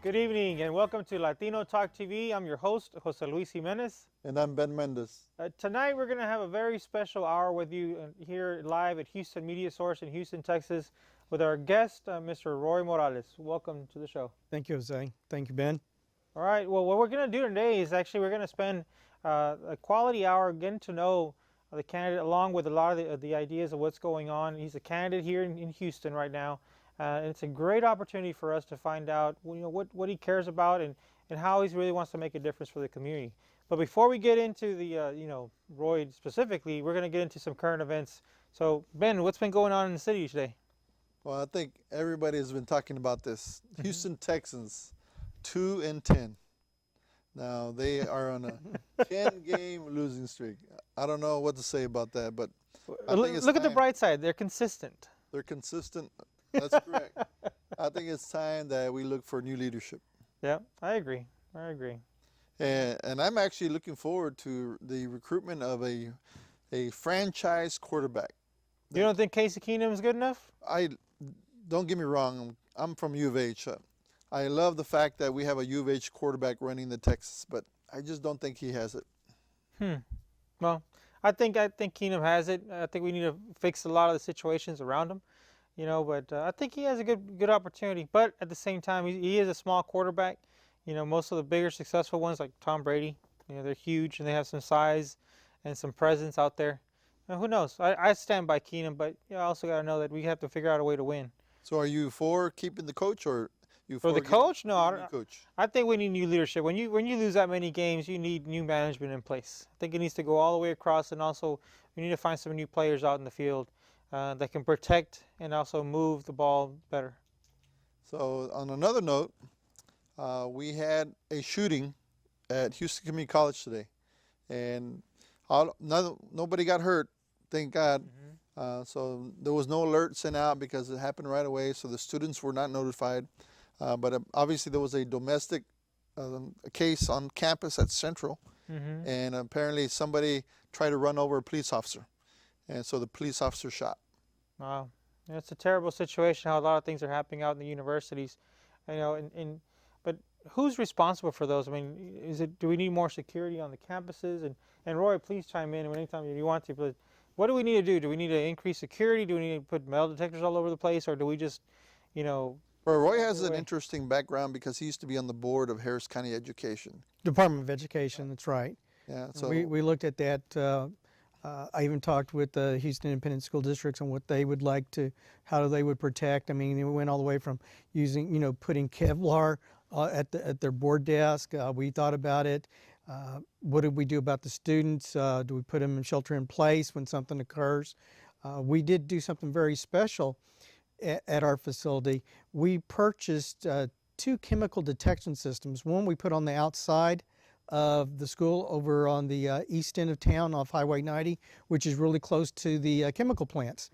Good evening and welcome to Latino Talk TV. I'm your host, Jose Luis Jimenez. And I'm Ben Mendez. Tonight we're going to have a very special hour with you here live at Houston Media Source in Houston, Texas with our guest, Mr. Roy Morales. Welcome to the show. Thank you, Jose. Thank you, Ben. All right, well, what we're going to do today is actually we're going to spend a quality hour getting to know the candidate along with a lot of the ideas of what's going on. He's a candidate here in Houston right now. And it's a great opportunity for us to find out, what he cares about and how he really wants to make a difference for the community. But before we get into the, Roy specifically, we're going to get into some current events. So, Ben, what's been going on in the city today? Well, I think everybody has been talking about this. Houston Texans, 2-10. Now, they are on a 10-game losing streak. I don't know what to say about that, but I think it's Look at the time. bright side. They're consistent. They're consistent. That's correct. I think it's time that we look for new leadership. Yeah, I agree. And I'm actually looking forward to the recruitment of a franchise quarterback. You don't think Casey Keenum is good enough? Don't get me wrong. I'm from U of H. I love the fact that we have a U of H quarterback running the Texas, but I just don't think he has it. Well, I think Keenum has it. I think we need to fix a lot of the situations around him. But I think he has a good opportunity. But at the same time, he is a small quarterback. Most of the bigger successful ones like Tom Brady, they're huge and they have some size and some presence out there. Who knows? I stand by Keenum, but I also got to know that we have to figure out a way to win. So are you for keeping the coach or you for the coach? No, coach? I think we need new leadership. When you lose that many games, you need new management in place. I think it needs to go all the way across, and also we need to find some new players out in the field that can protect and also move the ball better. So on another note, we had a shooting at Houston Community College today, and nobody got hurt, thank God. So there was no alert sent out because it happened right away, so the students were not notified. But obviously there was a domestic case on campus at Central, and apparently somebody tried to run over a police officer. And so the police officer shot. Wow, it's a terrible situation. How a lot of things are happening out in the universities, but who's responsible for those? I mean, do we need more security on the campuses? And Roy, please chime in anytime you want to. But what do we need to do? Do we need to increase security? Do we need to put metal detectors all over the place, or do we just, Well, Roy has an interesting background because he used to be on the board of Harris County Education. Department of Education, that's right. Yeah. So we looked at that. I even talked with the Houston Independent School Districts on what they would like to, how they would protect. I mean, we went all the way from using, putting Kevlar at their board desk. We thought about it. What did we do about the students? Do we put them in shelter in place when something occurs? We did do something very special at our facility. We purchased 2 chemical detection systems. One we put on the outside of the school over on the east end of town off Highway 90, which is really close to the chemical plants.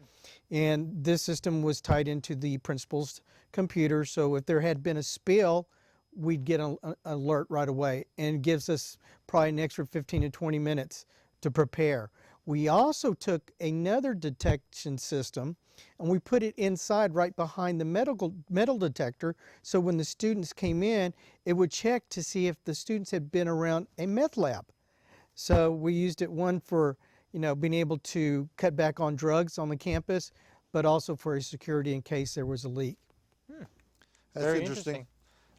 And this system was tied into the principal's computer, so if there had been a spill, we'd get an alert right away, and it gives us probably an extra 15 to 20 minutes to prepare. We also took another detection system and we put it inside right behind the metal detector, so when the students came in, it would check to see if the students had been around a meth lab. So we used it, one for being able to cut back on drugs on the campus, but also for security in case there was a leak. that's Very interesting.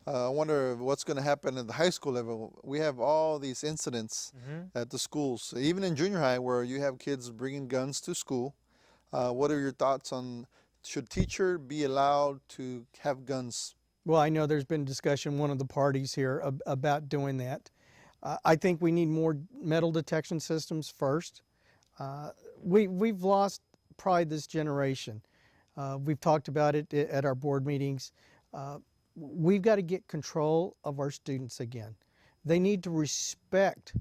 I wonder what's going to happen at the high school level. We have all these incidents at the schools, even in junior high, where you have kids bringing guns to school. What are your thoughts on, should teacher be allowed to have guns? Well, I know there's been discussion, one of the parties here, about doing that. I think we need more metal detection systems first. We've lost pride this generation. We've talked about it at our board meetings. We've got to get control of our students again. They need to respect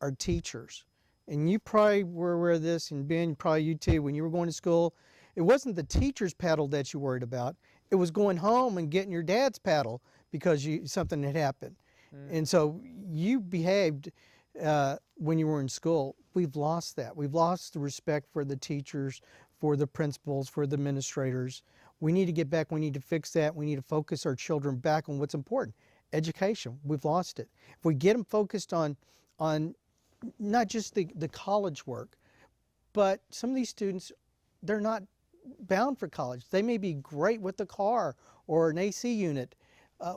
our teachers. And you probably were aware of this, and Ben, probably you too, when you were going to school, it wasn't the teacher's paddle that you worried about. It was going home and getting your dad's paddle because something had happened. And so you behaved when you were in school. We've lost that. We've lost the respect for the teachers, for the principals, for the administrators. We need to get back. We need to fix that. We need to focus our children back on what's important. Education. We've lost it. If we get them focused on not just the college work, but some of these students, they're not bound for college. They may be great with the car or an AC unit.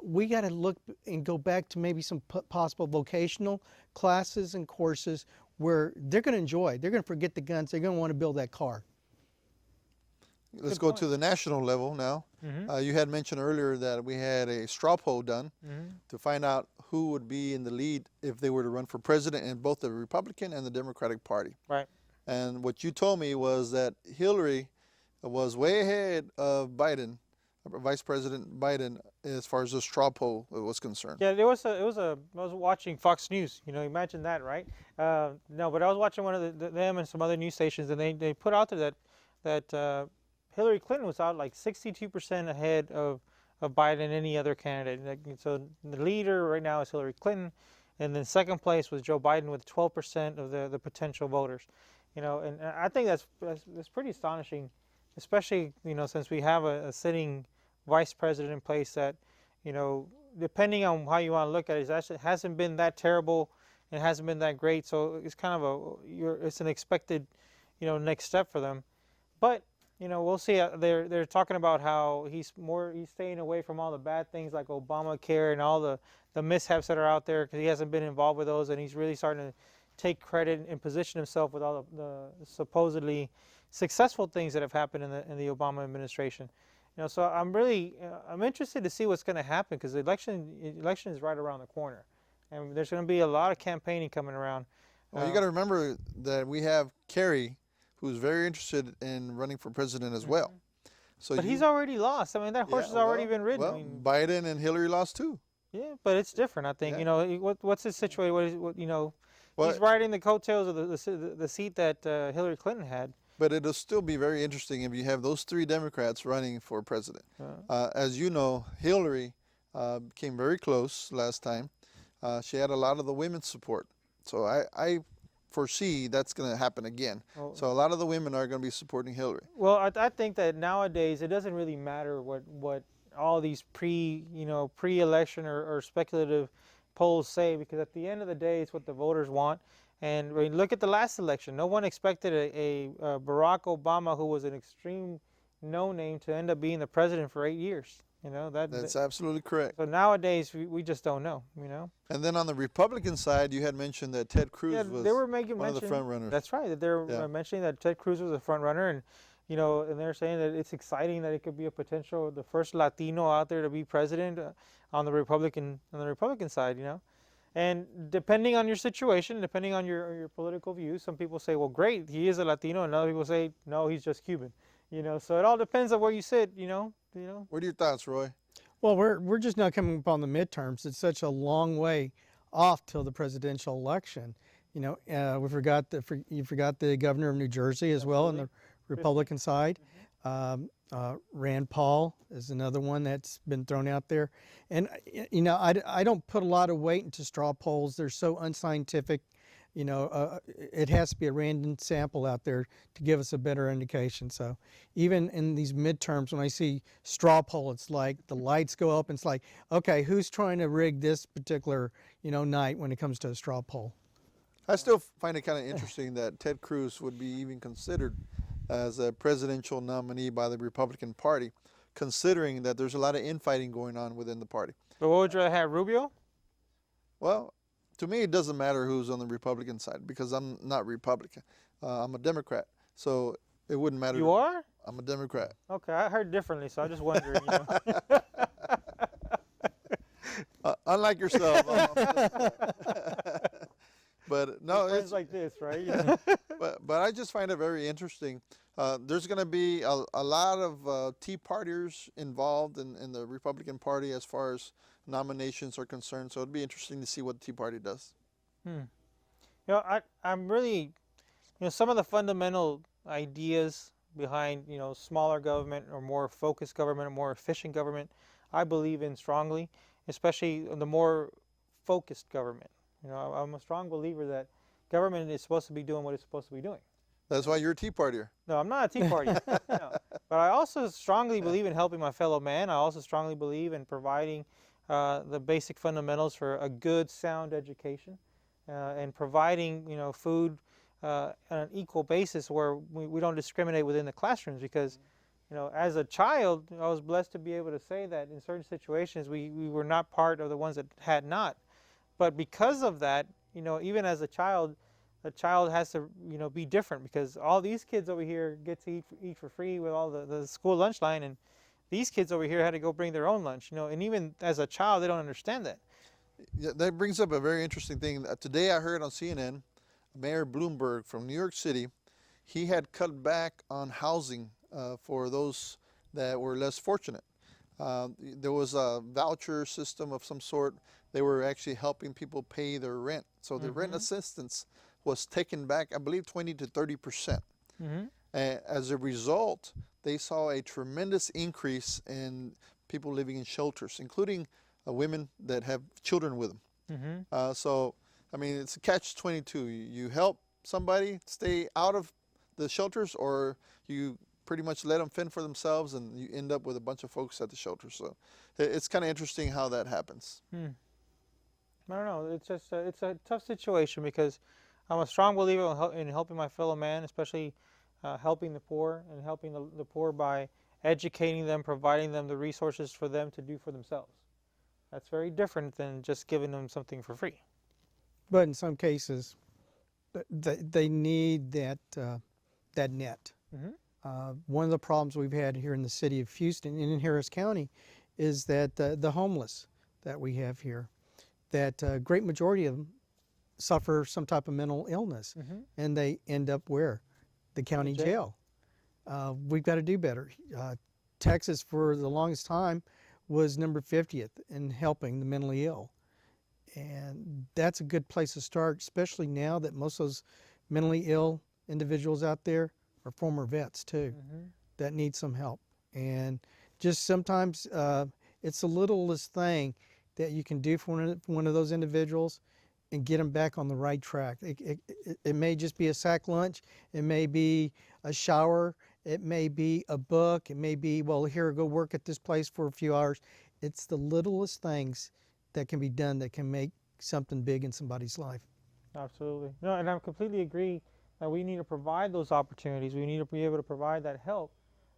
We got to look and go back to maybe some possible vocational classes and courses where they're going to enjoy. They're going to forget the guns. They're going to want to build that car. Let's go to the national level now. You had mentioned earlier that we had a straw poll done to find out who would be in the lead if they were to run for president in both the Republican and the Democratic Party. Right. And what you told me was that Hillary was way ahead of Biden, Vice President Biden, as far as the straw poll was concerned. Yeah, I was watching Fox News. You know, imagine that, right? No, but I was watching one of them and some other news stations, and they put out there that Hillary Clinton was out like 62% ahead of Biden and any other candidate. So the leader right now is Hillary Clinton, and then second place was Joe Biden with 12% of the potential voters. You know, and I think that's pretty astonishing, especially, you know, since we have a sitting vice president in place that, you know, depending on how you want to look at it, it hasn't been that terrible and hasn't been that great. So it's kind of it's an expected, you know, next step for them. But, you know, we'll see. They're talking about how he's staying away from all the bad things like Obamacare and all the mishaps that are out there because he hasn't been involved with those, and he's really starting to take credit and position himself with all the supposedly successful things that have happened in the Obama administration. You know, so I'm interested to see what's going to happen because the election is right around the corner, and there's going to be a lot of campaigning coming around. Well, you got to remember that we have Kerry, who's very interested in running for president as well. So but he's already lost. I mean, that horse has already been ridden. Well, I mean, Biden and Hillary lost too. Yeah, but it's different. I think, you know, what's his situation? You know, he's riding the coattails of the seat that Hillary Clinton had. But it'll still be very interesting if you have those three Democrats running for president. As you know, Hillary came very close last time. She had a lot of the women's support. So I foresee that's going to happen again. So a lot of the women are going to be supporting Hillary. Well, I think that nowadays it doesn't really matter what all these pre-election or speculative polls say, because at the end of the day, it's what the voters want. And I mean, look at the last election. No one expected a Barack Obama, who was an extreme no-name, to end up being the president for 8 years. You know, that's absolutely correct. So nowadays, we just don't know, you know. And then on the Republican side, you had mentioned that Ted Cruz was one of the front runners. That's right. That they're mentioning that Ted Cruz was a front runner, and you know, and they're saying that it's exciting that it could be the first Latino out there to be president on the Republican side, you know. And depending on your situation, depending on your political views, some people say, well, great, he is a Latino, and other people say, no, he's just Cuban. You know, so it all depends on where you sit, you know. What are your thoughts, Roy? Well, we're just now coming upon the midterms. It's such a long way off till the presidential election. You know, you forgot the governor of New Jersey as well on the Republican side. Rand Paul is another one that's been thrown out there. And, you know, I don't put a lot of weight into straw polls. They're so unscientific. You know, it has to be a random sample out there to give us a better indication. So even in these midterms, when I see straw poll, it's like the lights go up and it's like, okay, who's trying to rig this particular, you know, night when it comes to a straw poll? I still find it kind of interesting that Ted Cruz would be even considered as a presidential nominee by the Republican Party, considering that there's a lot of infighting going on within the party. But what would you rather have, Rubio? Well, to me, it doesn't matter who's on the Republican side because I'm not Republican. I'm a Democrat, so it wouldn't matter. You are? I'm a Democrat. Okay, I heard differently, so I just wondering. You know. Unlike yourself. But no, it's like this, right? You know? but I just find it very interesting. There's going to be a lot of Tea Partiers involved in the Republican Party as far as nominations are concerned. So it'd be interesting to see what the Tea Party does. You know, I'm really, you know, some of the fundamental ideas behind, you know, smaller government or more focused government or more efficient government, I believe in strongly, especially the more focused government. You know, I'm a strong believer that government is supposed to be doing what it's supposed to be doing. That's why you're a Tea Partier. No, I'm not a Tea Party. No. But I also strongly believe in helping my fellow man. I also strongly believe in providing the basic fundamentals for a good, sound education, and providing, food on an equal basis where we don't discriminate within the classrooms. Because, as a child, I was blessed to be able to say that in certain situations we were not part of the ones that had not. But because of that, even as a child, the child has to, be different, because all these kids over here get to eat for free with all the school lunch line, and these kids over here had to go bring their own lunch, and even as a child, they don't understand that. Yeah, that brings up a very interesting thing. Today I heard on CNN, Mayor Bloomberg from New York City, he had cut back on housing for those that were less fortunate. There was a voucher system of some sort. They were actually helping people pay their rent. So the rent assistance was taken back, I believe, 20 to 30%. As a result, they saw a tremendous increase in people living in shelters, including women that have children with them. So, I mean, it's a catch-22. You help somebody stay out of the shelters, or you pretty much let them fend for themselves, and you end up with a bunch of folks at the shelter. So it's kind of interesting how that happens. I don't know. It's just it's a tough situation, because I'm a strong believer in helping my fellow man, especially helping the poor, and helping the poor by educating them, providing them the resources for them to do for themselves. That's very different than just giving them something for free. But in some cases, they need that net. One of the problems we've had here in the city of Houston and in Harris County is that the homeless that we have here, that a great majority of them suffer some type of mental illness, and they end up where? The county jail. We've got to do better. Texas, for the longest time, was number 50th in helping the mentally ill. And that's a good place to start, especially now that most of those mentally ill individuals out there are former vets too, that need some help. And just sometimes it's the littlest thing that you can do for one of those individuals and get them back on the right track. It may just be a sack lunch, it may be a shower, it may be a book, it may be, well, here, go work at this place for a few hours. It's the littlest things that can be done that can make something big in somebody's life. Absolutely. No, and I completely agree that we need to provide those opportunities. We need to be able to provide that help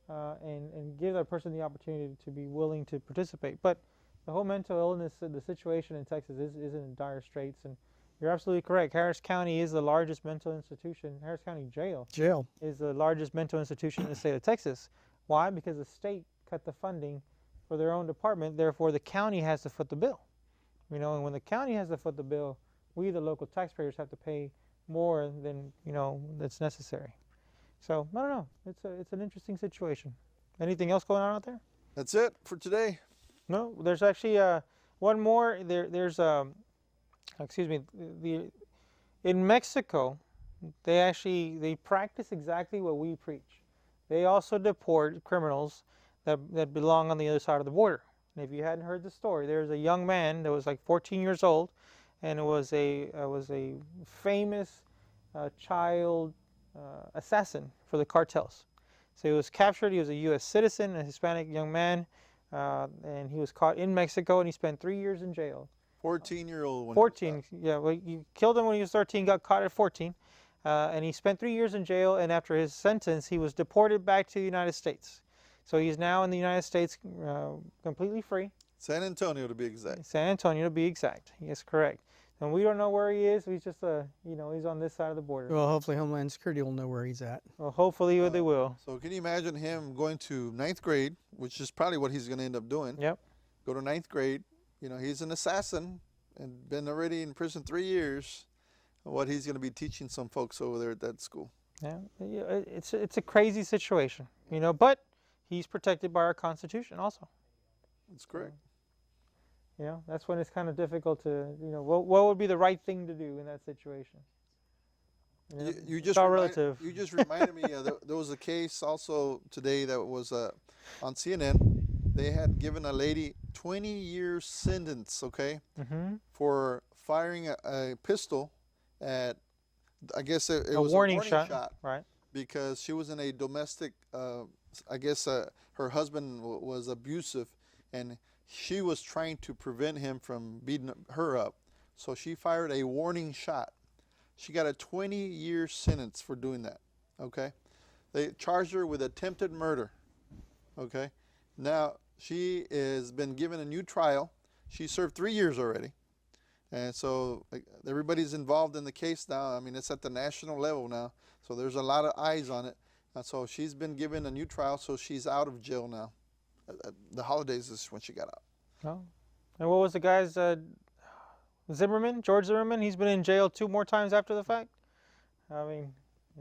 and give that person the opportunity to be willing to participate. But the whole mental illness, the situation in Texas is in dire straits, and you're absolutely correct. Harris County is the largest mental institution. Harris County Jail is the largest mental institution in the state of Texas. Why? Because the state cut the funding for their own department. Therefore, the county has to foot the bill. And when the county has to foot the bill, we, the local taxpayers, have to pay more than that's necessary. So I don't know. It's an interesting situation. Anything else going on out there? That's it for today. No, there's actually one more. There's excuse me. In Mexico, they practice exactly what we preach. They also deport criminals that belong on the other side of the border. And if you hadn't heard the story, there's a young man that was like 14 years old, and it was a famous child assassin for the cartels. So he was captured. He was a U.S. citizen, a Hispanic young man. And he was caught in Mexico, and he spent 3 years in jail. 14-year-old. 14, yeah. Well, you killed him when he was 13, got caught at 14, and he spent 3 years in jail. And after his sentence, he was deported back to the United States. So he's now in the United States, completely free. San Antonio, to be exact. San Antonio, to be exact. Yes, correct. And we don't know where he is. He's just he's on this side of the border. Well, hopefully Homeland Security will know where he's at. Well, hopefully they will. So can you imagine him going to 9th grade, which is probably what he's going to end up doing? Yep. Go to 9th grade. He's an assassin and been already in prison 3 years. What he's going to be teaching some folks over there at that school. Yeah, it's a crazy situation, but he's protected by our Constitution also. That's correct. That's when it's kind of difficult to, what would be the right thing to do in that situation? You it's all relative. You just reminded me, there was a case also today that was on CNN. They had given a lady 20-year sentence, okay, for firing a pistol at, I guess it was a warning shot, right? because she was in a domestic, I guess her husband was abusive, and she was trying to prevent him from beating her up. So she fired a warning shot. She got a 20-year sentence for doing that, okay? They charged her with attempted murder, okay? Now, she has been given a new trial. She served 3 years already. And so everybody's involved in the case now. I mean, it's at the national level now. So there's a lot of eyes on it. And so she's been given a new trial, so she's out of jail now. The holidays is when she got out. Oh. And what was the guy's Zimmerman, George Zimmerman? He's been in jail 2 more times after the fact. I mean,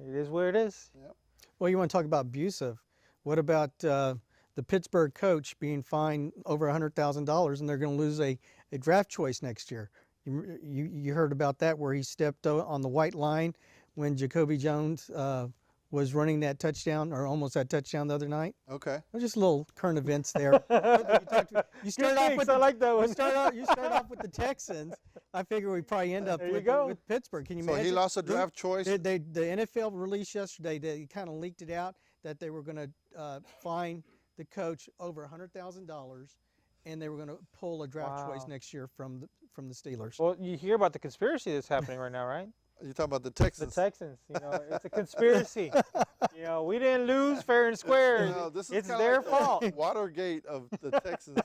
it is where it is. Yep. Well, you want to talk about abusive. What about the Pittsburgh coach being fined over $100,000 and they're going to lose a draft choice next year? You heard about that, where he stepped on the white line when Jacoby Jones was running that touchdown, or almost that touchdown the other night. Okay. Just little current events there. You start off with I like that one. you start off with the Texans. I figure we probably end up with Pittsburgh. Can you So imagine? he lost a draft choice. The NFL released yesterday, they kind of leaked it out that they were going to fine the coach over $100,000, and they were going to pull a draft choice next year from the Steelers. Well, you hear about the conspiracy that's happening right now, right? You're talking about the Texans. The Texans, it's a conspiracy. We didn't lose fair and square. No, this is it's kinda their like the fault. Watergate of the Texans.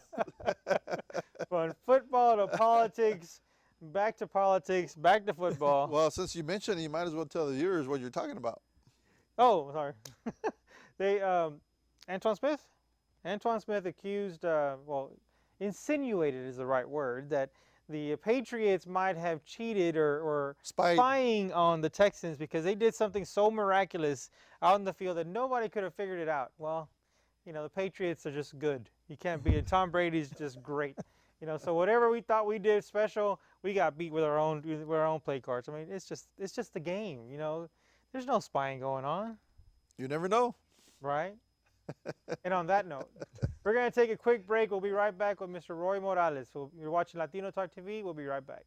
From football to politics, back to politics, back to football. Well, since you mentioned it, you might as well tell the viewers what you're talking about. Oh, sorry. They Antoine Smith accused, insinuated is the right word, that the Patriots might have cheated or spying on the Texans because they did something so miraculous out in the field that nobody could have figured it out. Well, the Patriots are just good. You can't beat it. Tom Brady's just great. So whatever we thought we did special, we got beat with our own play cards. I mean, it's just the game. There's no spying going on. You never know. Right? And on that note, we're going to take a quick break. We'll be right back with Mr. Roy Morales. So you're watching Latino Talk TV. We'll be right back.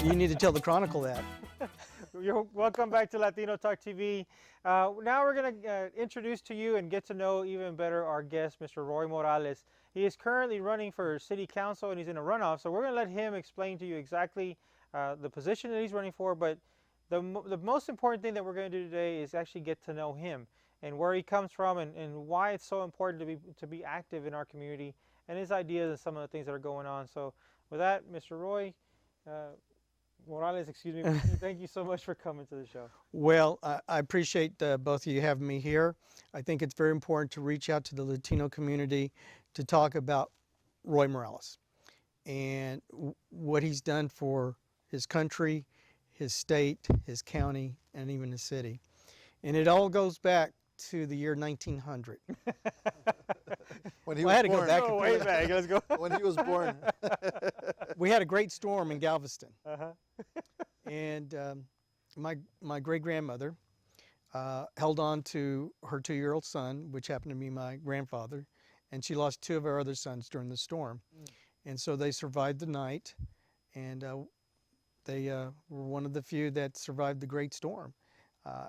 You need to tell the Chronicle that. You're welcome back to Latino Talk TV. Now we're going to introduce to you and get to know even better our guest, Mr. Roy Morales. He is currently running for city council and he's in a runoff, so we're going to let him explain to you exactly the position that he's running for. But the most important thing that we're going to do today is actually get to know him and where he comes from and why it's so important to be active in our community and his ideas and some of the things that are going on. So with that, Mr. Roy Morales, thank you so much for coming to the show. Well, I appreciate both of you having me here. I think it's very important to reach out to the Latino community to talk about Roy Morales and what he's done for his country, his state, his county, and even his city. And it all goes back to the year 1900. when he Well, I had to was go born. back Oh, and way forth. back. Let's go. When he was born. We had a great storm in Galveston, Uh-huh. and my great grandmother held on to her 2-year-old son, which happened to be my grandfather, and she lost 2 of our other sons during the storm. And so they survived the night, and they were one of the few that survived the great storm.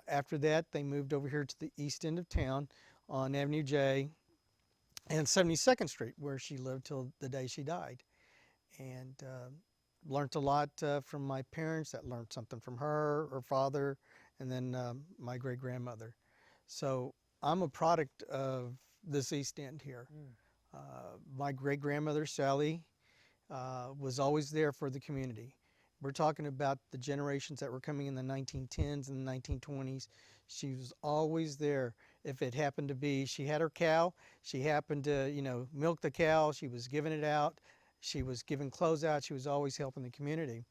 After that, they moved over here to the east end of town on Avenue J and 72nd Street, where she lived till the day she died. And learned a lot from my parents, that learned something from her father, and then my great grandmother. So I'm a product of this East End here. My great grandmother, Sally, was always there for the community. We're talking about the generations that were coming in the 1910s and the 1920s. She was always there. If it happened to be, she had her cow, she happened to, milk the cow, she was giving it out, she was giving clothes out, she was always helping the community.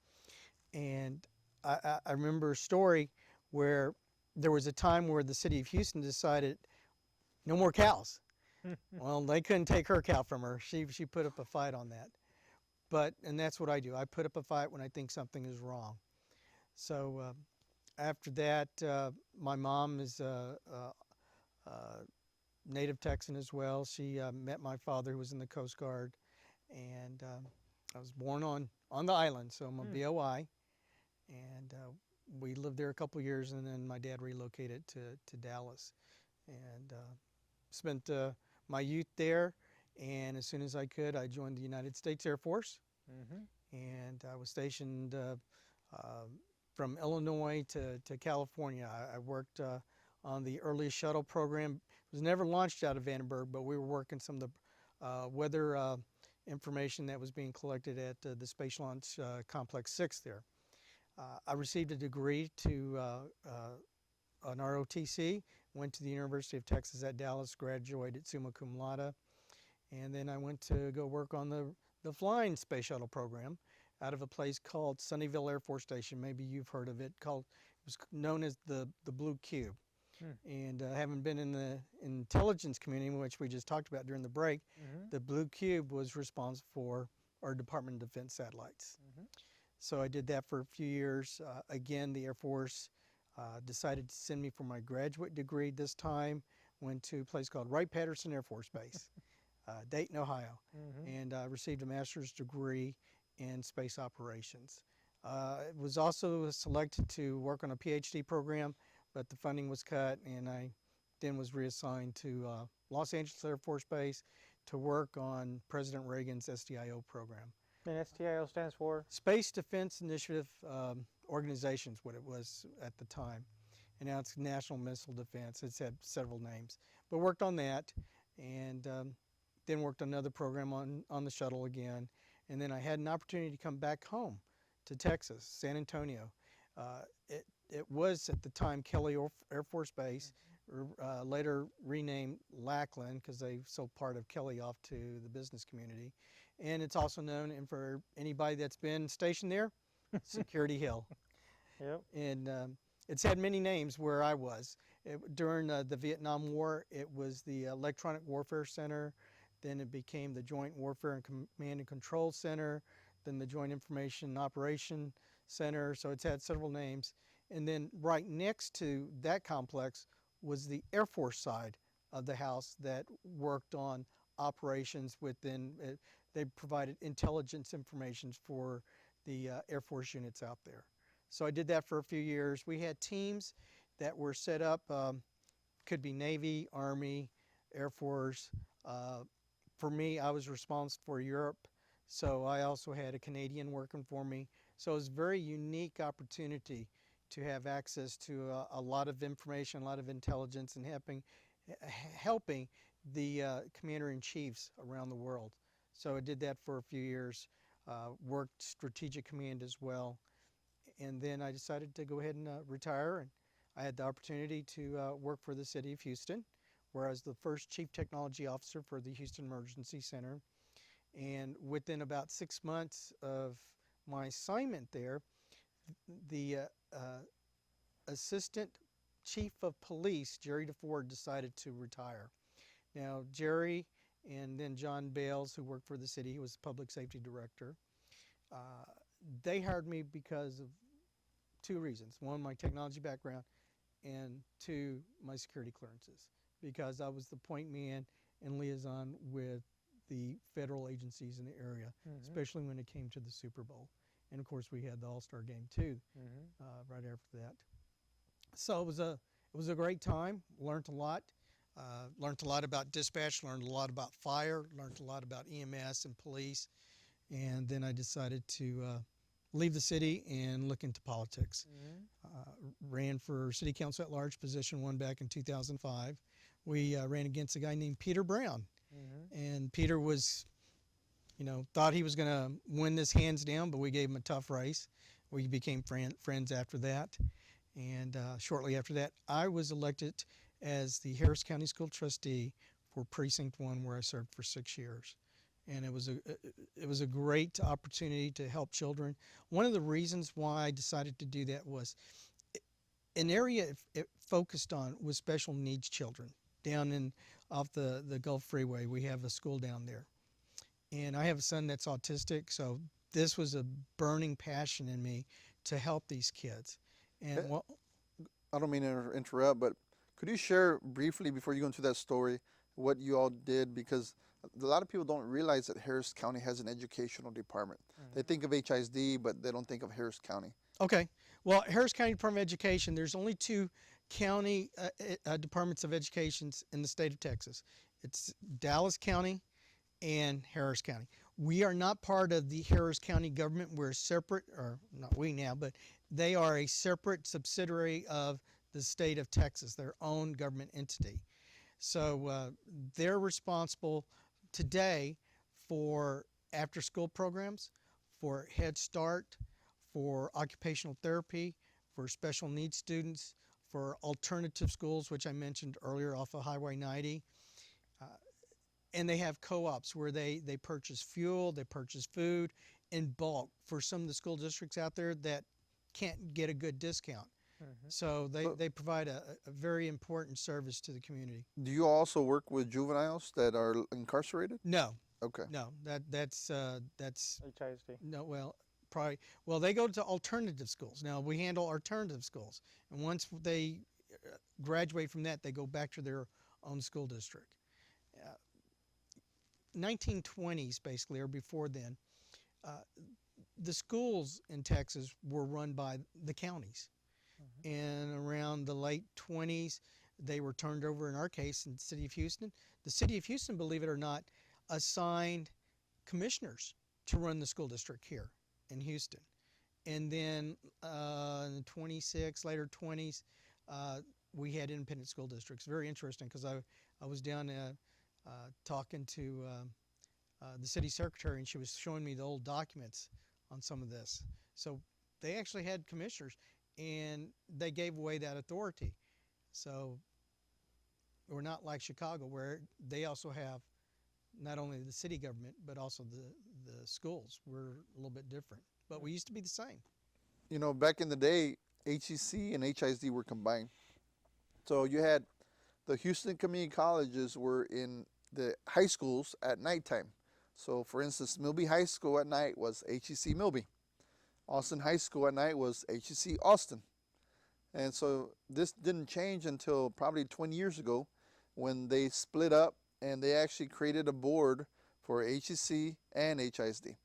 And I remember a story where there was a time where the city of Houston decided no more cows. Well, they couldn't take her cow from her. She put up a fight on that. And that's what I do. I put up a fight when I think something is wrong. So after that, my mom is native Texan as well. She met my father, who was in the Coast Guard, and I was born on the island, so I'm a BOI. And we lived there a couple years, and then my dad relocated to Dallas, and spent my youth there. And as soon as I could, I joined the United States Air Force, and I was stationed from Illinois to California. I worked on the early shuttle program. It was never launched out of Vandenberg, but we were working some of the weather information that was being collected at the Space Launch Complex 6 there. I received a degree to an ROTC, went to the University of Texas at Dallas, graduated summa cum laude, and then I went to go work on the flying space shuttle program out of a place called Sunnyvale Air Force Station. Maybe you've heard of it. It was known as the Blue Cube. And having been in the intelligence community, which we just talked about during the break, the Blue Cube was responsible for our Department of Defense satellites. So I did that for a few years. Again, the Air Force decided to send me for my graduate degree this time. Went to a place called Wright-Patterson Air Force Base, Dayton, Ohio, and received a master's degree in space operations. Was also selected to work on a PhD program, but the funding was cut, and I then was reassigned to Los Angeles Air Force Base to work on President Reagan's SDIO program. And STIO stands for? Space Defense Initiative Organization is what it was at the time. And now it's National Missile Defense. It's had several names. But worked on that, and then worked on another program on the shuttle again. And then I had an opportunity to come back home to Texas, San Antonio. It was at the time Kelly Air Force Base, later renamed Lackland because they sold part of Kelly off to the business community. And it's also known, and for anybody that's been stationed there, Security Hill. Yep. And it's had many names where I was. During the Vietnam War, it was the Electronic Warfare Center. Then it became the Joint Warfare and Command and Control Center. Then the Joint Information and Operation Center. So it's had several names. And then right next to that complex was the Air Force side of the house that worked on operations within. They provided intelligence information for the Air Force units out there. So I did that for a few years. We had teams that were set up, could be Navy, Army, Air Force. For me, I was responsible for Europe, so I also had a Canadian working for me. So it was a very unique opportunity to have access to a lot of information, a lot of intelligence, and helping the commander-in-chiefs around the world. So I did that for a few years, worked strategic command as well, and then I decided to go ahead and retire. And I had the opportunity to work for the city of Houston, where I was the first chief technology officer for the Houston Emergency Center. And within about 6 months of my assignment there, the assistant chief of police, Jerry DeFord, decided to retire. Now, Jerry and then John Bales, who worked for the city, he was the public safety director. They hired me because of two reasons. One, my technology background, and two, my security clearances, because I was the point man and liaison with the federal agencies in the area, especially when it came to the Super Bowl. And of course, we had the All-Star game too, right after that. So it was a great time. Learned a lot. Learned a lot about dispatch. Learned a lot about fire. Learned a lot about EMS and police. And then I decided to leave the city and look into politics. Ran for city council at large, position one back in 2005. We ran against a guy named Peter Brown. And Peter was, thought he was going to win this hands down, but we gave him a tough race. We became friends after that. And shortly after that, I was elected as the Harris County School Trustee for Precinct 1, where I served for 6 years. And it was a great opportunity to help children. One of the reasons why I decided to do that was an area it focused on was special needs children. Down off the Gulf Freeway, we have a school down there. And I have a son that's autistic, so this was a burning passion in me to help these kids. And I don't mean to interrupt, but could you share briefly, before you go into that story, what you all did? Because a lot of people don't realize that Harris County has an educational department. They think of HISD, but they don't think of Harris County. Okay. Well, Harris County Department of Education, there's only two county departments of education in the state of Texas. It's Dallas County and Harris County. We are not part of the Harris County government. We're separate, or not we now, but they are a separate subsidiary of the state of Texas, their own government entity. So they're responsible today for after-school programs, for Head Start, for occupational therapy, for special needs students, for alternative schools, which I mentioned earlier off of Highway 90. And they have co-ops where they purchase fuel, they purchase food in bulk for some of the school districts out there that can't get a good discount. So they provide a very important service to the community. Do you also work with juveniles that are incarcerated? No. Okay. No, that's HISD. no, well, they go to alternative schools. Now we handle alternative schools, and once they graduate from that, they go back to their own school district. 1920s, basically, or before then, the schools in Texas were run by the counties. And around the late 20s, they were turned over, in our case, in the city of Houston. The city of Houston, believe it or not, assigned commissioners to run the school district here in Houston. And then in the later 20s, we had independent school districts. Very interesting, because I was down talking to the city secretary, and she was showing me the old documents on some of this. So they actually had commissioners, and they gave away that authority. So we're not like Chicago, where they also have not only the city government, but also the schools. We're a little bit different, but we used to be the same. Back in the day, HEC and HISD were combined. So you had the Houston community colleges were in the high schools at nighttime. So for instance, Milby High School at night was HEC Milby. Austin High School at night was HEC Austin. And so this didn't change until probably 20 years ago, when they split up and they actually created a board for HEC and HISD.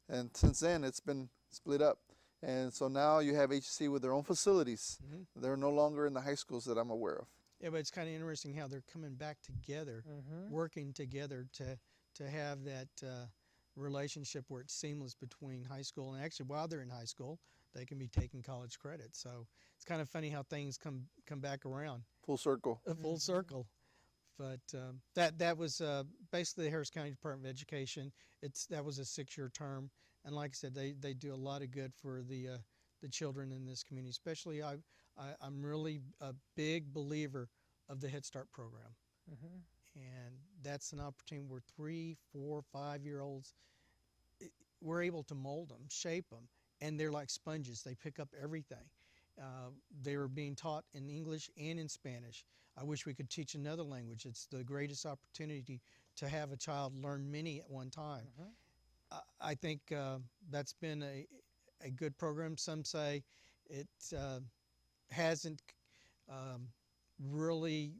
And since then, it's been split up. And so now you have HEC with their own facilities. They're no longer in the high schools that I'm aware of. Yeah, but it's kind of interesting how they're coming back together, working together to have that relationship where it's seamless between high school, and actually while they're in high school, they can be taking college credit. So it's kind of funny how things come back around. Full circle. A full circle. But that was basically the Harris County Department of Education. That was a 6-year term, and like I said, they do a lot of good for the children in this community. Especially, I'm really a big believer of the Head Start program, and that's an opportunity where 3, 4, 5-year-olds, we're able to mold them, shape them, and they're like sponges. They pick up everything. They were being taught in English and in Spanish. I wish we could teach another language. It's the greatest opportunity to have a child learn many at one time. I think that's been a good program. Some say it hasn't really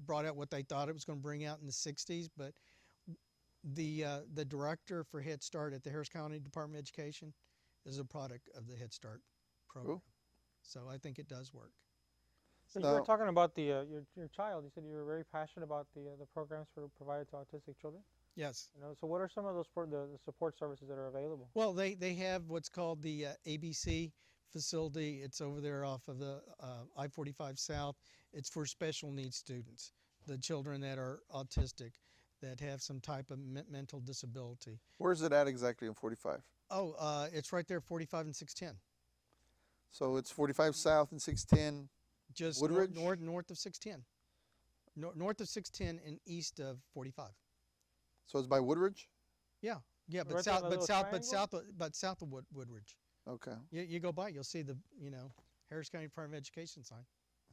brought out what they thought it was going to bring out in the 60s, but the director for Head Start at the Harris County Department of Education is a product of the Head Start program. Cool. So I think it does work. So you were talking about the your child. You said you were very passionate about the programs provided to autistic children. Yes. So what are some of those the support services that are available? Well, they have what's called the ABC facility. It's over there off of the I-45 South. It's for special needs students, the children that are autistic, that have some type of mental disability. Where's it at exactly in 45? Oh, it's right there, 45 and 610. So it's 45 South and 610. Just Woodridge? north of 610. North of 610 and east of 45. So it's by Woodridge? Yeah, but Right there in the little south of Woodridge. Okay. You go by, you'll see the Harris County Department of Education sign.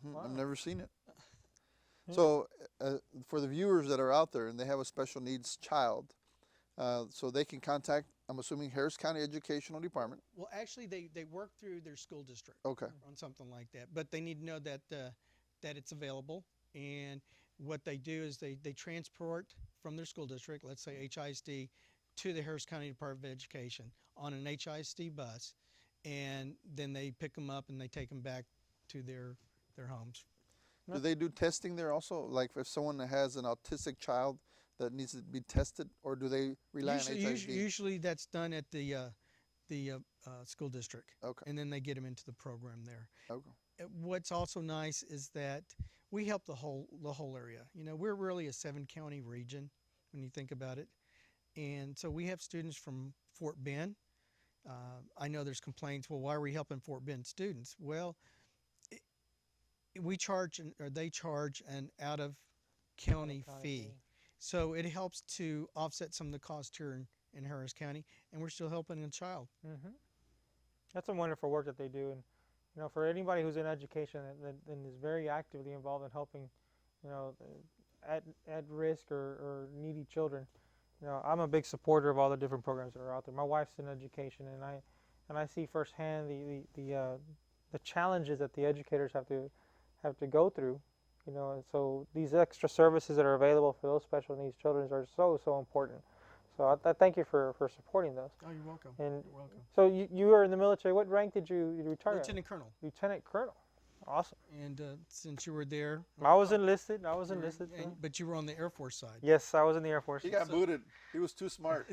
Wow. I've never seen it. So for the viewers that are out there and they have a special needs child, so they can contact, I'm assuming, Harris County Educational Department. Well, actually, they work through their school district. Okay. On something like that, but they need to know that that it's available. And what they do is they transport from their school district, let's say HISD, to the Harris County Department of Education on an HISD bus, and then they pick them up and they take them back to their homes. Do they do testing there also? Like if someone has an autistic child that needs to be tested, or do they rely on HISD? Usually that's done at the school district. Okay. And then they get them into the program there. Okay. What's also nice is that we help the whole area. We're really a 7-county region when you think about it. And so we have students from Fort Bend. I know there's complaints, well, why are we helping Fort Bend students? Well, they charge an out-of-county fee. So it helps to offset some of the cost here in Harris County, and we're still helping a child. That's some wonderful work that they do, and for anybody who's in education that is very actively involved in helping, at risk or needy children. I'm a big supporter of all the different programs that are out there. My wife's in education, and I see firsthand the challenges that the educators have to go through. And so these extra services that are available for those special needs children are so important. So I thank you for supporting those. Oh, you're welcome. And you're welcome. so you were in the military. What rank did you retire? Lieutenant Colonel. Lieutenant Colonel. Awesome. And since you were there, I was enlisted. So. But you were on the Air Force side. Yes, I was in the Air Force. He got booted. He was too smart.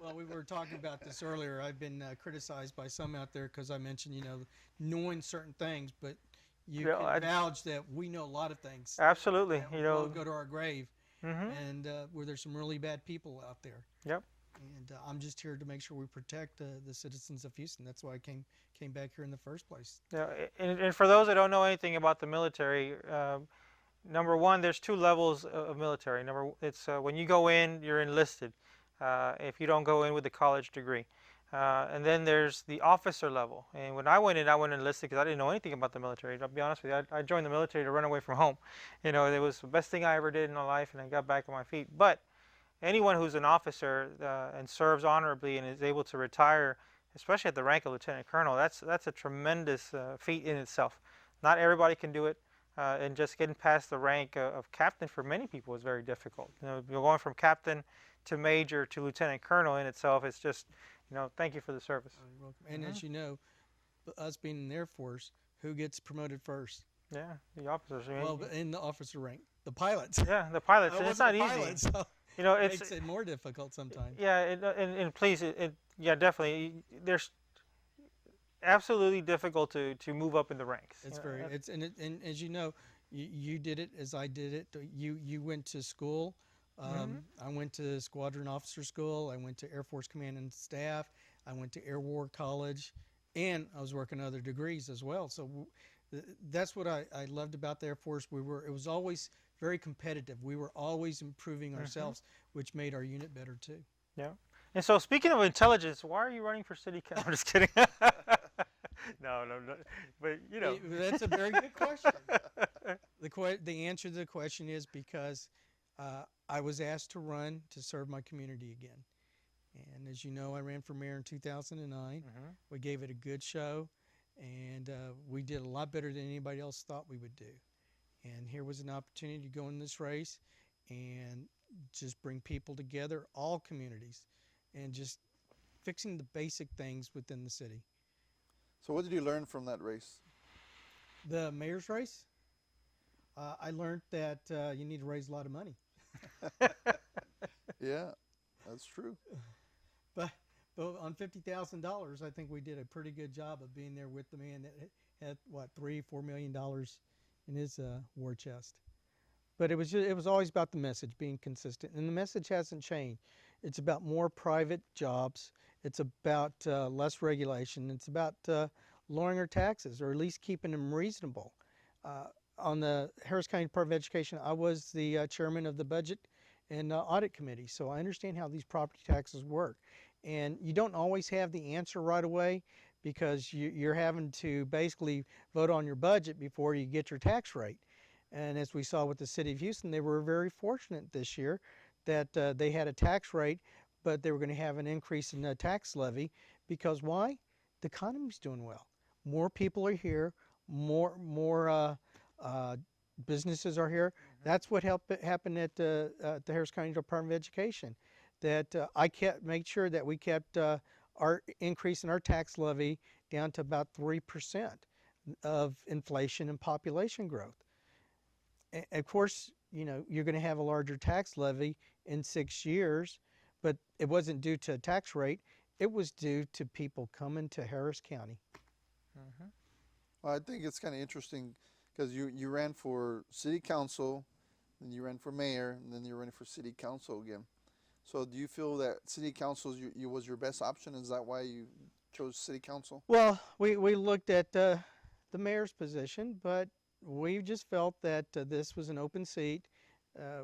Well, we were talking about this earlier. I've been criticized by some out there because I mentioned, knowing certain things, but you can vouch that we know a lot of things. Absolutely. We'll go to our grave, Mm-hmm. and where there's some really bad people out there. Yep. And I'm just here to make sure we protect the citizens of Houston. That's why I came back here in the first place. Yeah, and for those that don't know anything about the military, number one, there's 2 levels of military. It's when you go in, you're enlisted. If you don't go in with a college degree, and then there's the officer level. And when I went enlisted because I didn't know anything about the military. I'll be honest with you, I joined the military to run away from home. It was the best thing I ever did in my life, and I got back on my feet. But anyone who's an officer and serves honorably and is able to retire, especially at the rank of lieutenant colonel, that's a tremendous feat in itself. Not everybody can do it, and just getting past the rank of captain for many people is very difficult. Going from captain to major to lieutenant colonel in itself, it's just, thank you for the service. You're welcome. And as you know, us being in the Air Force, who gets promoted first? Yeah, the officers. Well, in the officer rank, the pilots. Yeah, the pilots. And it's not easy. Pilot, so it makes it more difficult sometimes. Yeah, and please, yeah, definitely. There's absolutely difficult to move up in the ranks. It's and as you know, you did it as I did it. You went to school. I went to Squadron Officer School. I went to Air Force Command and Staff. I went to Air War College, and I was working other degrees as well. So that's what I loved about the Air Force. It was always very competitive. We were always improving ourselves, which made our unit better too. Yeah. And so, speaking of intelligence, why are you running for city council? I'm just kidding. No. But that's a very good question. The answer to the question is because I was asked to run to serve my community again. And as you know, I ran for mayor in 2009. We gave it a good show, and we did a lot better than anybody else thought we would do. And here was an opportunity to go in this race and just bring people together, all communities, and just fixing the basic things within the city. So what did you learn from that race? The mayor's race, I learned that you need to raise a lot of money. Yeah, that's true. But on $50,000, I think we did a pretty good job of being there with the man that had what, $3-4 million in his war chest. But it was always about the message being consistent, and the message hasn't changed. It's about more private jobs. It's about less regulation. It's about lowering our taxes, or at least keeping them reasonable. On the Harris County Department of Education, I was the chairman of the Budget and Audit Committee, so I understand how these property taxes work. And you don't always have the answer right away, because you're having to basically vote on your budget before you get your tax rate. And as we saw with the city of Houston, they were very fortunate this year that they had a tax rate, but they were going to have an increase in the tax levy. Because why? The economy's doing well. More people are here. More businesses are here. That's what happened at the Harris County Department of Education. That I made sure that we kept our increase in our tax levy down to about 3% of inflation and population growth. And of course, you know, you're going to have a larger tax levy in 6 years, but it wasn't due to a tax rate. It was due to people coming to Harris County. Well, I think it's kind of interesting because you ran for city council, then you ran for mayor, and then you're running for city council again. So do you feel that city council was your best option? Is that why you chose city council? Well, we looked at the mayor's position, but we just felt that this was an open seat.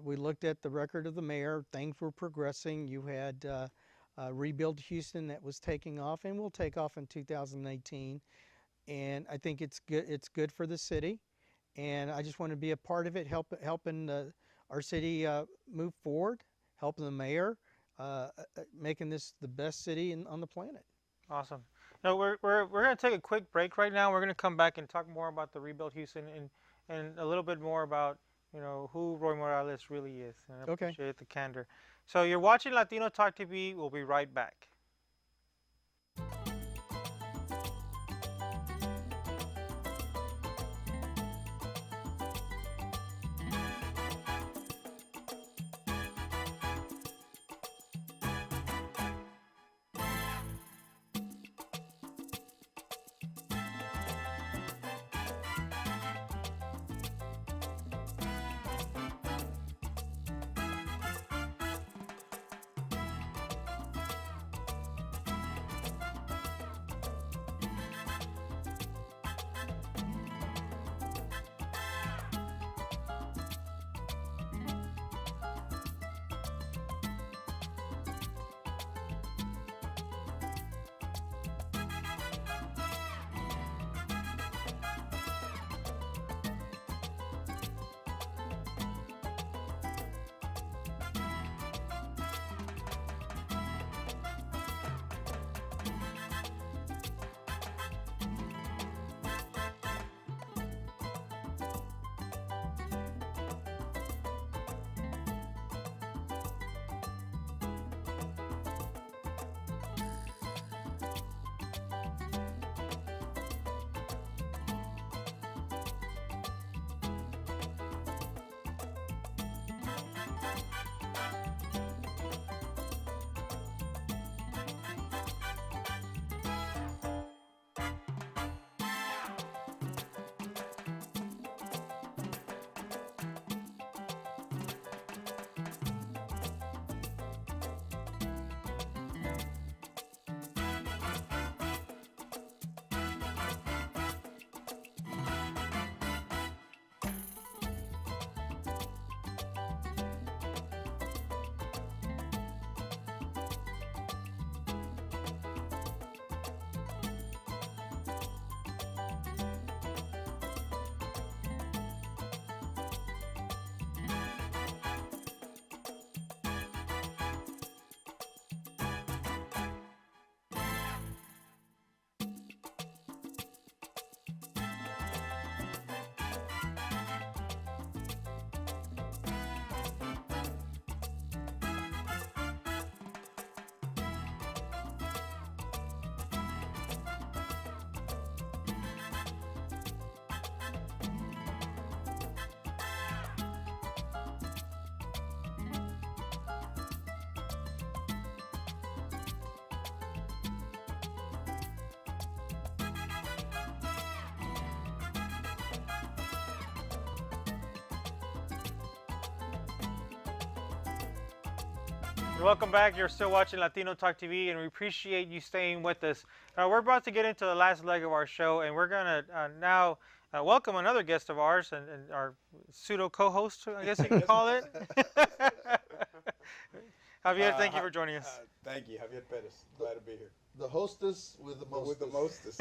We looked at the record of the mayor. Things were progressing. You had Rebuild Houston that was taking off, and will take off in 2018. And I think it's good. It's good for the city, and I just want to be a part of it, helping our city move forward, helping the mayor, making this the best city on the planet. Awesome. Now we're going to take a quick break right now. We're going to come back and talk more about the Rebuild Houston and a little bit more about, you know, who Roy Morales really is. And I Okay. appreciate the candor. So you're watching Latino Talk TV. We'll be right back. Welcome back. You're still watching Latino Talk TV, and we appreciate you staying with us. We're about to get into the last leg of our show, and we're going to now welcome another guest of ours and our pseudo co-host, I guess you can call it. Javier, thank you for joining us. Thank you, Javier Perez. Glad to be here. The hostess with the most. With the mostest.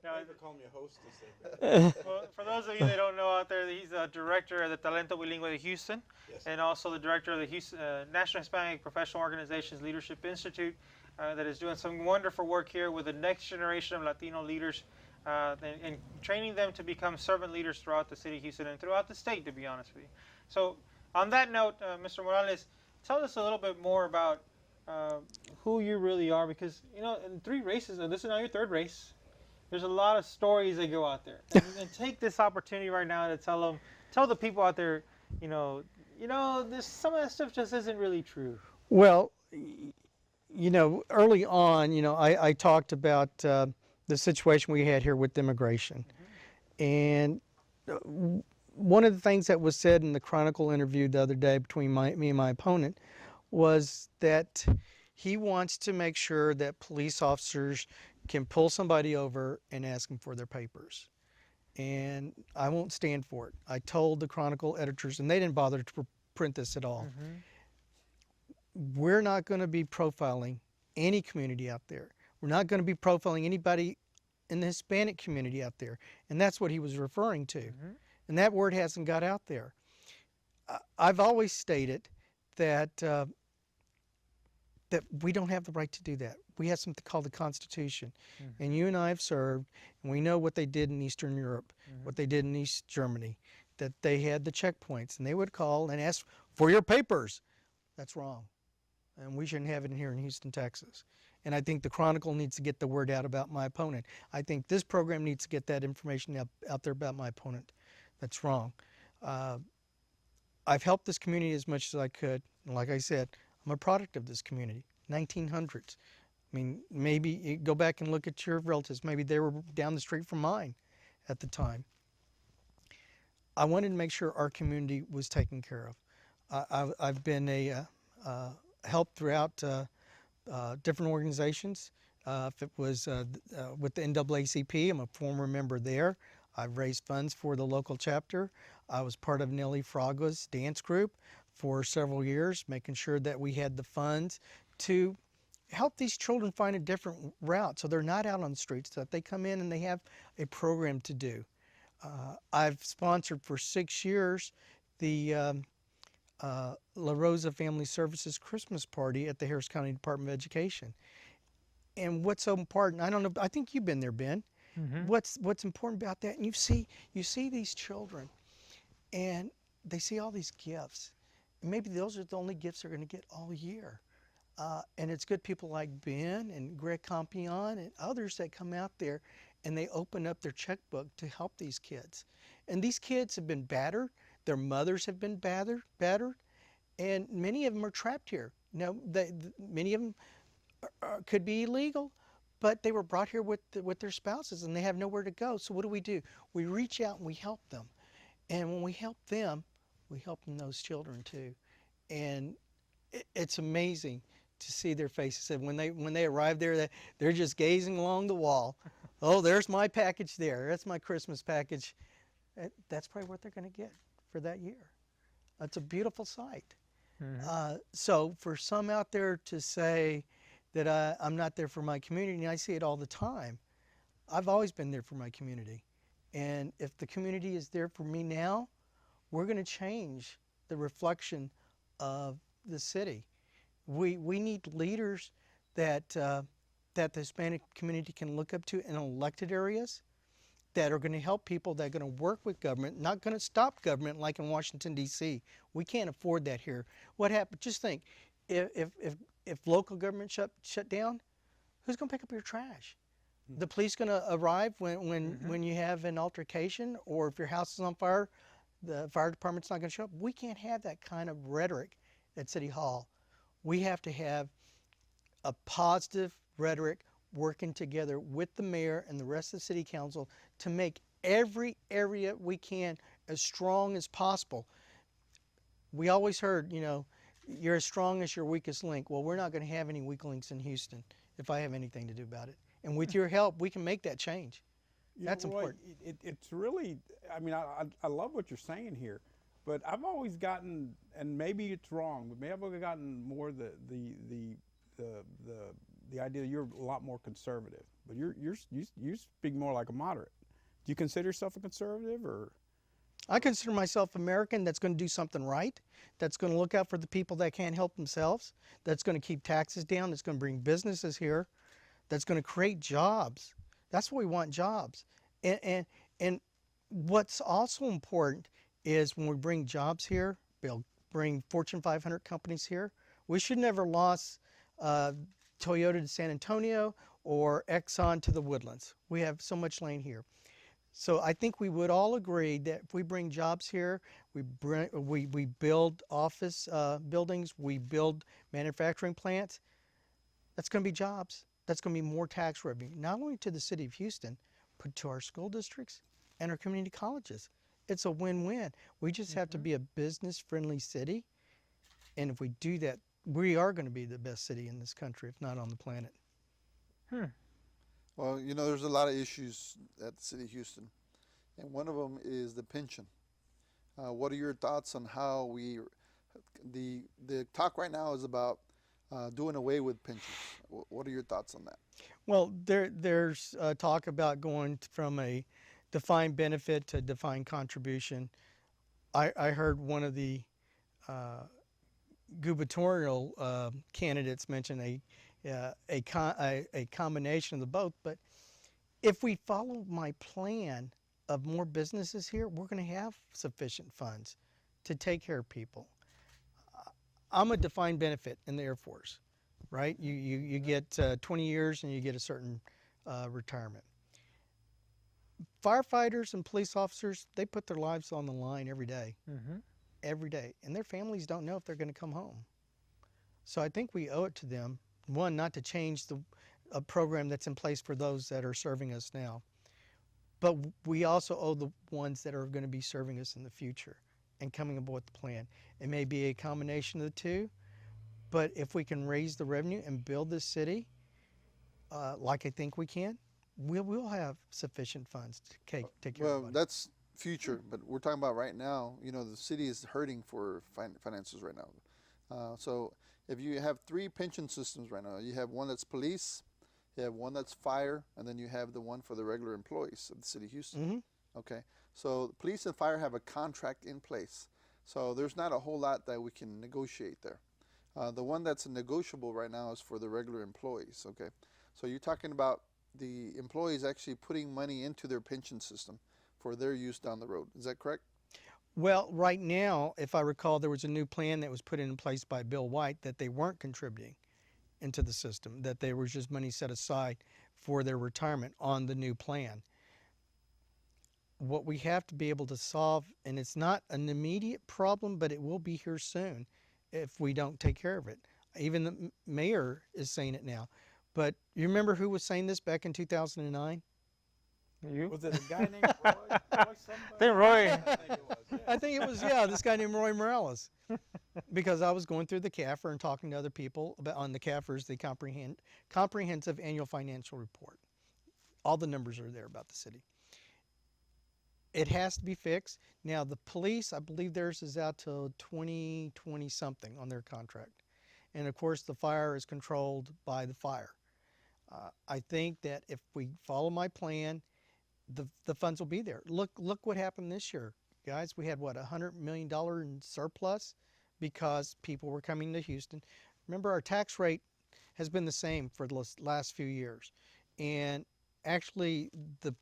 Now, Never call me a hostess. well, for those of you that don't know out there, he's a director of the Talento Bilingüe de Houston, Yes. and also the director of the Houston, National Hispanic Professional Organizations Leadership Institute, that is doing some wonderful work here with the next generation of Latino leaders and training them to become servant leaders throughout the city of Houston and throughout the state, to be honest with you. So on that note, Mr. Morales, tell us a little bit more about who you really are, because, you know, in 3 races, and this is now your 3rd race, there's a lot of stories that go out there. And take this opportunity right now to tell the people out there, you know, there's some of that stuff just isn't really true. Well, you know, early on, you know, I talked about the situation we had here with immigration. And one of the things that was said in the Chronicle interview the other day between me and my opponent was that he wants to make sure that police officers can pull somebody over and ask them for their papers. And I won't stand for it. I told the Chronicle editors, and they didn't bother to print this at all. We're not going to be profiling any community out there. We're not going to be profiling anybody in the Hispanic community out there. And that's what he was referring to. And that word hasn't got out there. I've always stated that that we don't have the right to do that. We have something called the Constitution. And you and I have served, and we know what they did in Eastern Europe, what they did in East Germany, that they had the checkpoints, and they would call and ask for your papers. That's wrong. And we shouldn't have it in here in Houston, Texas. And I think the Chronicle needs to get the word out about my opponent. I think this program needs to get that information out there about my opponent. That's wrong. I've helped this community as much as I could. And like I said, I'm a product of this community, 1900s. I mean, maybe you go back and look at your relatives. Maybe they were down the street from mine at the time. I wanted to make sure our community was taken care of. I've been a help throughout different organizations. If it was with the NAACP, I'm a former member there. I've raised funds for the local chapter. I was part of Nelly Fraga's dance group for several years, making sure that we had the funds to help these children find a different route so they're not out on the streets, that they come in and they have a program to do. I've sponsored for 6 years the La Rosa Family Services Christmas party at the Harris County Department of Education. And what's so important, I don't know, I think you've been there, Ben. What's important about that, and you see these children and they see all these gifts. And maybe those are the only gifts they're going to get all year. And it's good people like Ben and Greg Campion and others that come out there and they open up their checkbook to help these kids. And these kids have been battered. Their mothers have been battered. And many of them are trapped here. You know, many of them could be illegal, but they were brought here with their spouses and they have nowhere to go. So what do? We reach out and we help them. And when we help them those children too. And it's amazing to see their faces. And when they arrive there, they're just gazing along the wall. Oh, there's my package there. That's my Christmas package. That's probably what they're going to get for that year. It's a beautiful sight. So for some out there to say that I'm not there for my community, and I see it all the time, I've always been there for my community. And if the community is there for me now, we're going to change the reflection of the city. We need leaders that the Hispanic community can look up to in elected areas, that are going to help people, that are going to work with government, not going to stop government like in Washington, D.C. We can't afford that here. What happened? Just think, if local government shut down, who's going to pick up your trash? The police going to arrive when you have an altercation, or if your house is on fire, the fire department's not going to show up. We can't have that kind of rhetoric at City Hall. We have to have a positive rhetoric working together with the mayor and the rest of the city council to make every area we can as strong as possible. We always heard, you know, you're as strong as your weakest link. Well, we're not going to have any weak links in Houston if I have anything to do about it. And with your help, we can make that change. That's Roy, important. It's really, I mean, I love what you're saying here, but I've always gotten, and maybe it's wrong, but maybe I've gotten more the idea that you're a lot more conservative, but you speak more like a moderate. Do you consider yourself a conservative, or? I consider myself American that's going to do something right, that's going to look out for the people that can't help themselves, that's going to keep taxes down, that's going to bring businesses here, that's going to create jobs. That's what we want, jobs. And what's also important is when we bring jobs here, we'll bring Fortune 500 companies here. We should never lost Toyota to San Antonio or Exxon to the Woodlands. We have so much land here. So I think we would all agree that if we bring jobs here, we build office buildings, we build manufacturing plants, that's going to be jobs. That's going to be more tax revenue, not only to the city of Houston, but to our school districts and our community colleges. It's a win-win. We just have to be a business-friendly city. And if we do that, we are going to be the best city in this country, if not on the planet. Well, you know, there's a lot of issues at the city of Houston, and one of them is the pension. What are your thoughts on how the talk right now is about doing away with pensions? What are your thoughts on that? Well, there's talk about going from a defined benefit to defined contribution. I heard one of the gubernatorial candidates mention a combination of the both. But if we follow my plan of more businesses here, we're going to have sufficient funds to take care of people. I'm a defined benefit in the Air Force, right? You get 20 years and you get a certain retirement. Firefighters and police officers, they put their lives on the line every day. Every day. And their families don't know if they're going to come home. So I think we owe it to them, one, not to change a program that's in place for those that are serving us now. But we also owe the ones that are going to be serving us in the future and coming up with the plan. It may be a combination of the two, but if we can raise the revenue and build this city, like I think we can, we'll have sufficient funds to take care of it. Well, that's future, but we're talking about right now. You know, the city is hurting for finances right now. So if you have three pension systems right now, you have one that's police, you have one that's fire, and then you have the one for the regular employees of the city of Houston. Okay, so police and fire have a contract in place, so there's not a whole lot that we can negotiate there. The one that's negotiable right now is for the regular employees. Okay, so you're talking about the employees actually putting money into their pension system for their use down the road. Is that correct? Well, right now, if I recall, there was a new plan that was put in place by Bill White that they weren't contributing into the system, that there was just money set aside for their retirement on the new plan. What we have to be able to solve, and it's not an immediate problem, but it will be here soon if we don't take care of it. Even the mayor is saying it now. But you remember who was saying this back in 2009? You? Was it a guy named Roy? I think Roy. I think it was, yeah. I think it was, this guy named Roy Morales. Because I was going through the CAFR and talking to other people about on the CAFR's, the Comprehensive Annual Financial Report. All the numbers are there about the city. It has to be fixed. Now, the police, I believe theirs is out till 2020 something on their contract. And of course, the fire is controlled by the fire. I think that if we follow my plan, the funds will be there. Look what happened this year, guys. We had what, $100 million in surplus because people were coming to Houston. Remember, our tax rate has been the same for the last few years, and actually the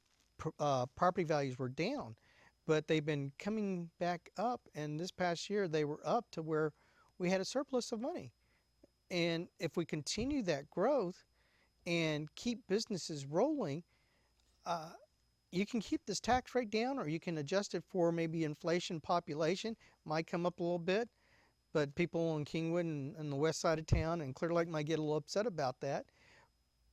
property values were down, but they've been coming back up. And this past year, they were up to where we had a surplus of money. And if we continue that growth and keep businesses rolling, you can keep this tax rate down, or you can adjust it for maybe inflation. Population might come up a little bit, but people on Kingwood and the west side of town and Clear Lake might get a little upset about that.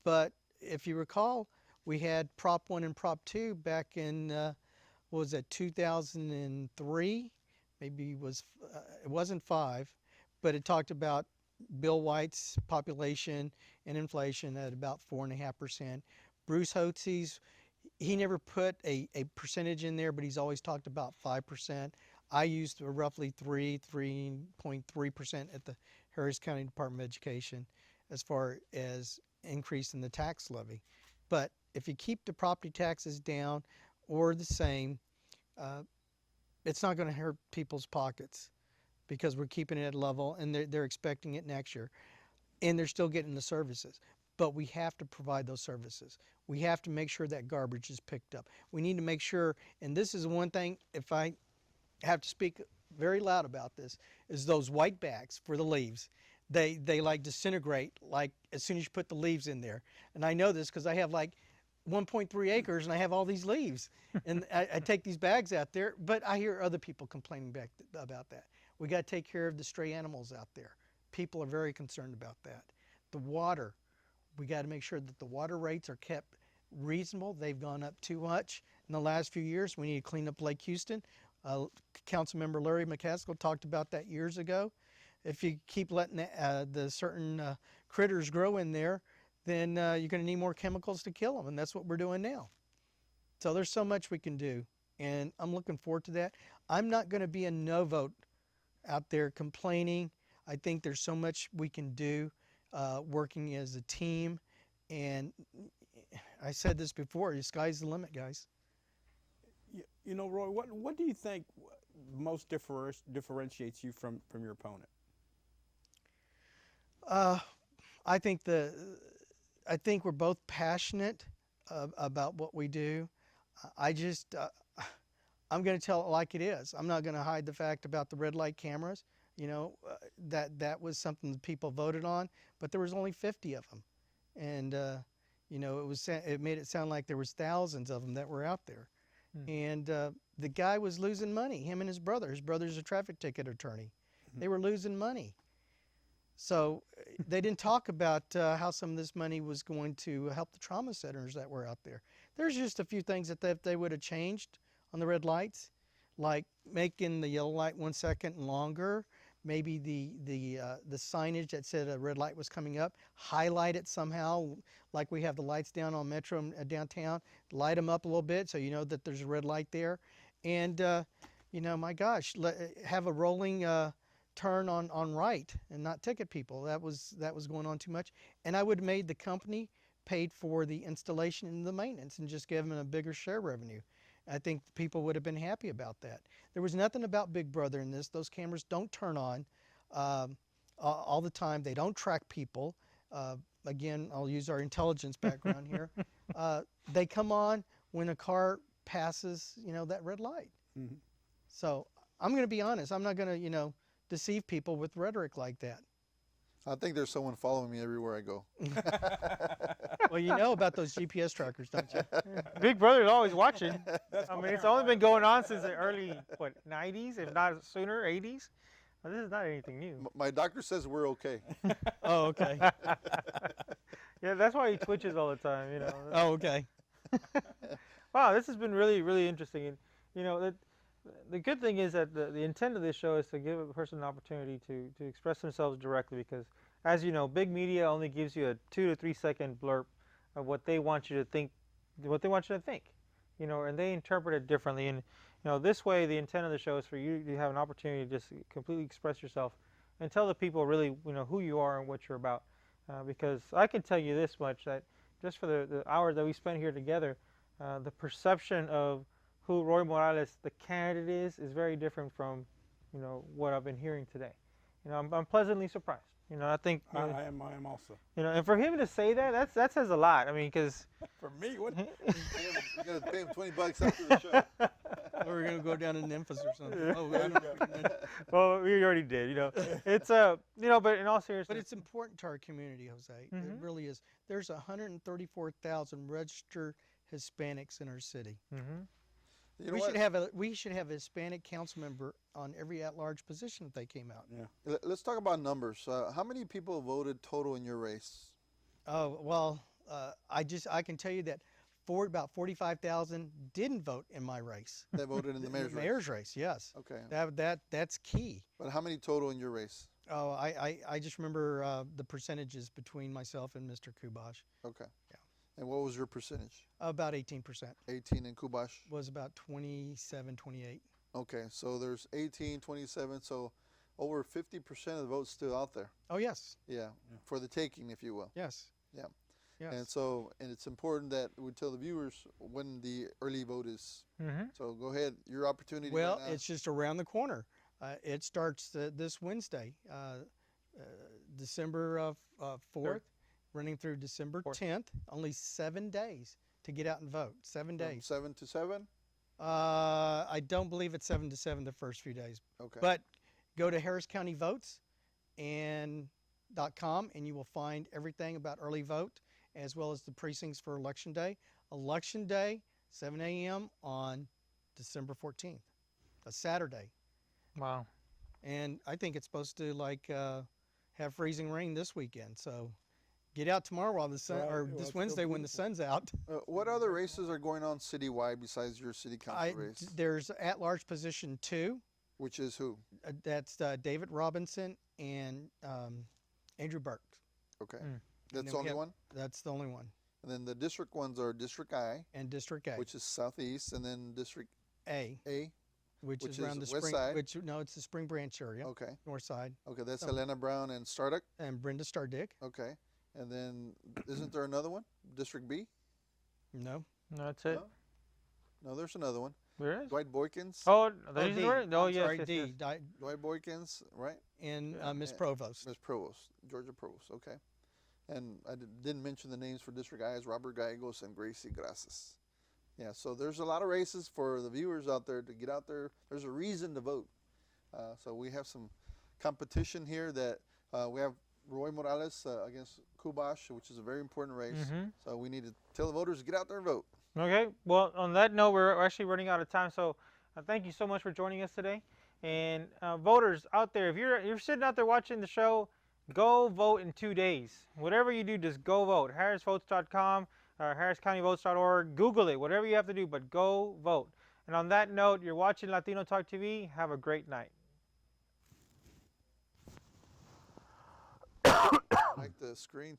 But if you recall, we had Prop 1 and Prop 2 back in, what was it, 2003? Maybe it wasn't 5, but it talked about Bill White's population and inflation at about 4.5%. Bruce Hotze's, he never put a percentage in there, but he's always talked about 5%. I used roughly 3.3% at the Harris County Department of Education as far as increase in the tax levy. But if you keep the property taxes down or the same, it's not going to hurt people's pockets because we're keeping it at level, and they're expecting it next year, and they're still getting the services. But we have to provide those services. We have to make sure that garbage is picked up. We need to make sure, and this is one thing, if I have to speak very loud about this, is those white bags for the leaves. They like disintegrate like as soon as you put the leaves in there. And I know this because I have like 1.3 acres and I have all these leaves. And I take these bags out there, but I hear other people complaining about that. We got to take care of the stray animals out there. People are very concerned about that. The water, we got to make sure that the water rates are kept reasonable. They've gone up too much in the last few years. We need to clean up Lake Houston. Councilmember Larry McCaskill talked about that years ago. If you keep letting the certain critters grow in there, then you're going to need more chemicals to kill them, and that's what we're doing now. So there's so much we can do, and I'm looking forward to that. I'm not going to be a no vote out there complaining. I think there's so much we can do working as a team, and I said this before, the sky's the limit, guys. You know, Roy, what do you think most differentiates you from your opponent? I think we're both passionate about what we do. I'm going to tell it like it is. I'm not going to hide the fact about the red light cameras. You know, that was something that people voted on, but there was only 50 of them, and you know, it made it sound like there was thousands of them that were out there. And the guy was losing money, him and his brother. His brother's a traffic ticket attorney. They were losing money. So they didn't talk about how some of this money was going to help the trauma centers that were out there. There's just a few things that they would have changed on the red lights, like making the yellow light 1 second longer, maybe the signage that said a red light was coming up, highlight it somehow, like we have the lights down on Metro and downtown, light them up a little bit so you know that there's a red light there. And, you know, my gosh, have a rolling turn on right and not ticket people. That was going on too much. And I would have made the company paid for the installation and the maintenance and just give them a bigger share revenue. I think people would have been happy about that. There was nothing about Big Brother in this. Those cameras don't turn on all the time. They don't track people. Again, I'll use our intelligence background here. They come on when a car passes, you know, that red light. Mm-hmm. So I'm going to be honest. I'm not going to, you know, deceive people with rhetoric like that. I think there's someone following me everywhere I go. Well, you know about those GPS trackers, don't you? Big Brother's always watching. I mean, it's only been going on since the early, 90s, if not sooner, 80s. Well, this is not anything new. My doctor says we're okay. Oh, okay. Yeah, that's why he twitches all the time, you know. Oh, okay. Wow, this has been really, really interesting. And, you know, the good thing is that the intent of this show is to give a person an opportunity to express themselves directly, because, as you know, big media only gives you a 2 to 3 second blurb of what they want you to think, you know, and they interpret it differently. And, you know, this way, the intent of the show is for you to have an opportunity to just completely express yourself and tell the people really, you know, who you are and what you're about. Because I can tell you this much, that just for the hours that we spent here together, the perception of who Roy Morales, the candidate, is very different from, you know, what I've been hearing today. You know, I'm pleasantly surprised. You know, I think. You know, I am also. You know, and for him to say that says a lot. I mean, because. For me, what? You're gonna pay him $20 after the show. Or we're gonna go down to Memphis or something. Yeah. Oh, I don't know. Well, we already did. You know, it's you know, but in all seriousness. But it's important to our community, Jose. Mm-hmm. It really is. There's 134,000 registered Hispanics in our city. Mm-hmm. You know we should have a Hispanic council member on every at-large position if they came out. Yeah. Let's talk about numbers. How many people voted total in your race? Oh well, I can tell you that about 45,000 didn't vote in my race. That voted in the mayor's race? Mayor's race, yes. Okay. That's key. But how many total in your race? Oh, I just remember the percentages between myself and Mr. Kubash. Okay. Yeah. And what was your percentage? About 18%. 18 in Kubash? Was about 27, 28. Okay, so there's 18, 27, so over 50% of the votes still out there. Oh, yes. Yeah, for the taking, if you will. Yes. Yeah. Yes. And so, and it's important that we tell the viewers when the early vote is. Mm-hmm. So go ahead, your opportunity. Well, right now. it's just around the corner. It starts this Wednesday, December 4th, running through December 10th. Only 7 days to get out and vote. 7 From days. 7 to 7? I don't believe it's 7 to 7 the first few days. Okay. But go to Harris County Votes and .com and you will find everything about early vote as well as the precincts for Election Day. Election Day, 7 a.m. on December 14th, a Saturday. Wow. And I think it's supposed to have freezing rain this weekend. So get out tomorrow while the sun, Right. or Well, this it's Wednesday still when the sun's out. What other races are going on citywide besides your city council race? There's at-large position 2. Which is who? That's David Robinson and Andrew Burke. Okay. Mm. That's then the we only have- one? That's the only one. And then the district ones are District I, And District A. which is southeast, and then District A, A. which which is around is the west spring. side? It's the Spring Branch area, Okay. north side, Okay, that's So- Helena Brown and Starduck. and Brenda Stardick. Okay. And then, isn't there another one? District B? No, No, that's it. No? No, there's another one. Where is? Dwight Boykins. Oh, oh, there's D. where? Oh, I'm yes, sorry, yes, D. yes. Dwight Boykins, right? And Yeah. Miss Yeah. Provost. Miss Provost, Georgia Provost. Okay. And I didn't mention the names for District I is Robert Gallegos and Gracie Gracias. Yeah, so there's a lot of races for the viewers out there to get out there. There's a reason to vote. So we have some competition here that we have Roy Morales against Kubash, which is a very important race. Mm-hmm. So we need to tell the voters to get out there and vote. Okay. Well, on that note, we're actually running out of time. So thank you so much for joining us today. And voters out there, if you're sitting out there watching the show, go vote in 2 days. Whatever you do, just go vote. HarrisVotes.com or HarrisCountyVotes.org. Google it. Whatever you have to do, but go vote. And on that note, you're watching Latino Talk TV. Have a great night. Like the screen.